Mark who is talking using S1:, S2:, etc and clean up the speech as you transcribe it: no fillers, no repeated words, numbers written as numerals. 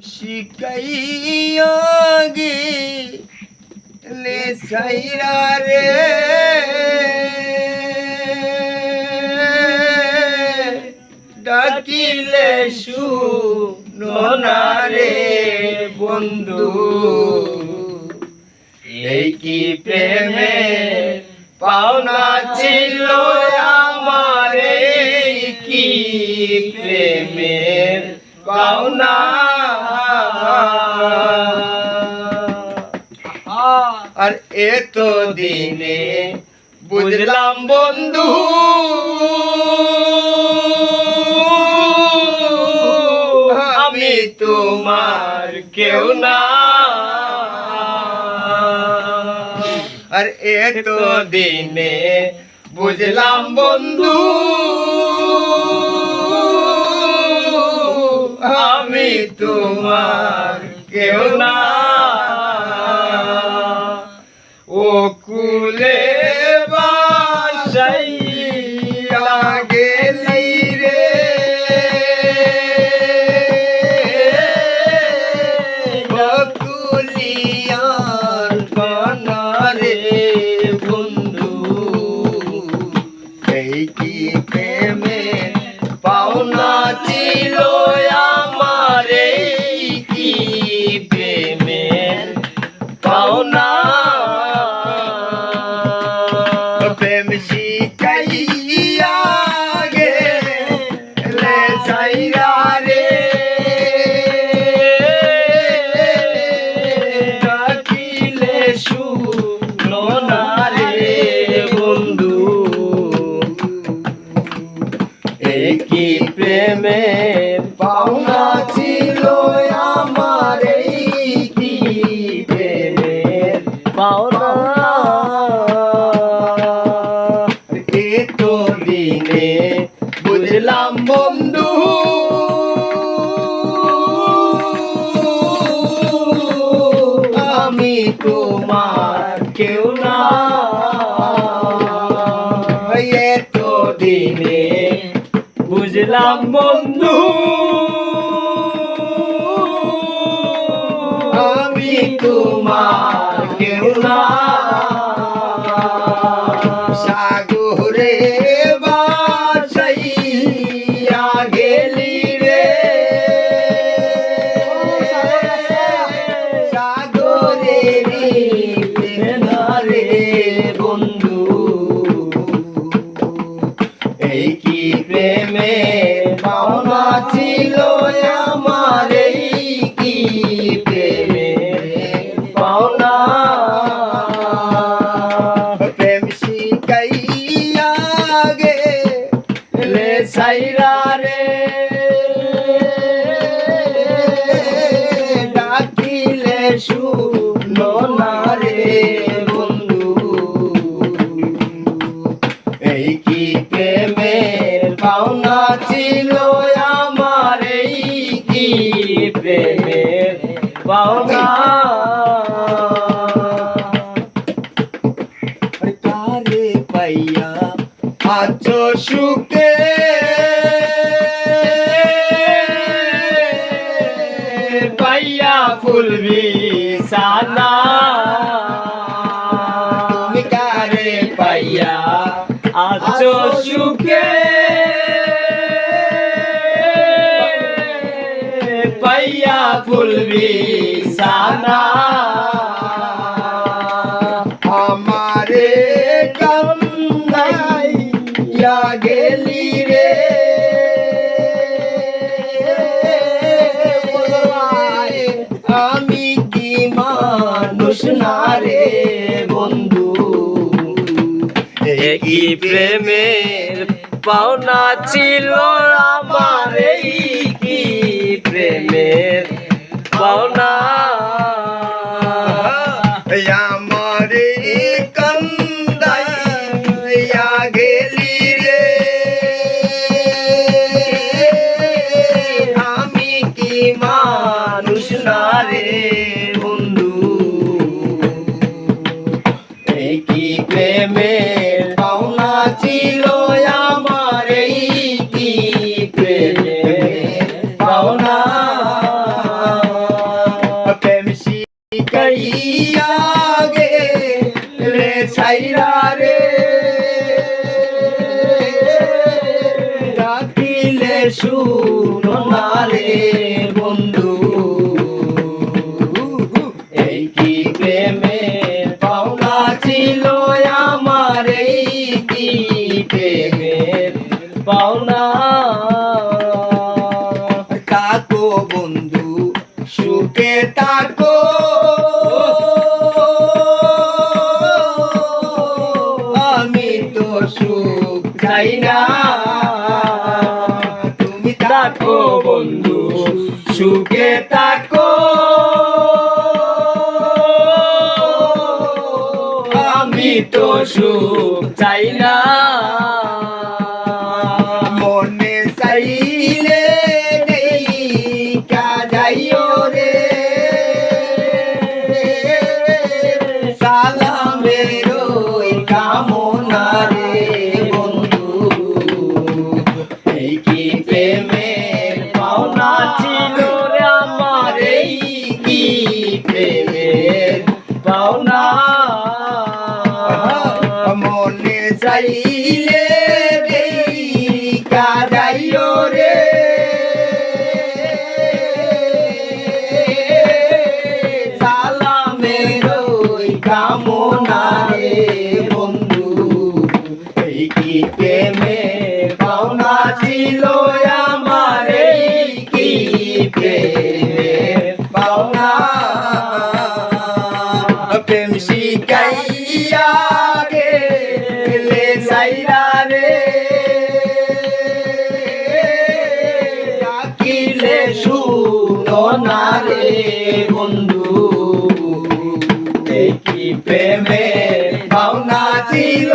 S1: শিকাইয়া গেলে ছাইরা রে ডাকিলে শুনো না রে বন্ধু এই কি প্রেমে পাওনা ছিল আমার এই কি প্রেমের পাওনা আর এত দিনে বুঝলাম বন্ধু আমি তোমার কেউ না আর এত দিনে বুঝলাম বন্ধু আমি তোমার কেউ না ও কুলে বাসাইয়া গেলি রে কুলিয়ার বানারে বন্ধু এই কি প্রেমে পাওনা ছিল আমার এই কি প্রেমের পাওনা প্রেম শিখাইয়া গেলে ছাইরা রে ডাকিলে শুনো না রে বন্ধু এই কি প্রেমের পাওনা ছিল আমার এই কি প্রেমের পাওনা এত দিনে বুঝলাম বন্ধু আমি তোমার কেউ না এত দিনে বুঝলাম বন্ধু আমি তোমার কেউ না সাগরে বাসাইয়া গেলি রে সাগরে রে বন্ধু এই কি প্রেমে পাওনা ছিল আমার এই কি প্রেমে পাওনা প্রেম শিখাইয়া গেলে ছাইরা রে ডাকিলে শুনো না রে বন্ধু এই কি প্রেমের পাওনা ছিল আমার এই কি প্রেমের পাওনা তারে পাইয়া আছো সুখে পাইয়া ফুলবি সানা তুমি কারে পাইয়া আছো সুখে পাইয়া ফুলবি সানা আমারে কান্দাইয়া গেলি রে আমি কি মানুষ না রে বন্ধু কি প্রেমের পাওনা ছিল আমার এই কি প্রেমের পাওনা আমার কান্দাইয়া গেলি রে আমি কি মানুষ না রে বন্ধু এই কি প্রেমের পাওনা ছিল আমার এই কি প্রেমের পাওনা সুখে থাকো আমি তো সুখ চাই না তুমি থাকো বন্ধু সুখে থাকো আমি তো সুখ চাই না মনে চাইলে দেখা যাইও রে সালামের ওই কামনা রে বন্ধু এই কি প্রেমের পাওনা ছিল রে আমার এই কি প্রেমের পাওনা মনে চাইলে দেখা যাইও রে সালামের ওই কামনা রে বন্ধু এই কি প্রেমের পাওনা ছিল আমার এই কি প্রেমের পাওনা প্রেম শিখাইয়া গেলে সাইরা রে ডাকিলে শুনো না রে বন্ধু এই কি প্রেমের পাওনা ছিল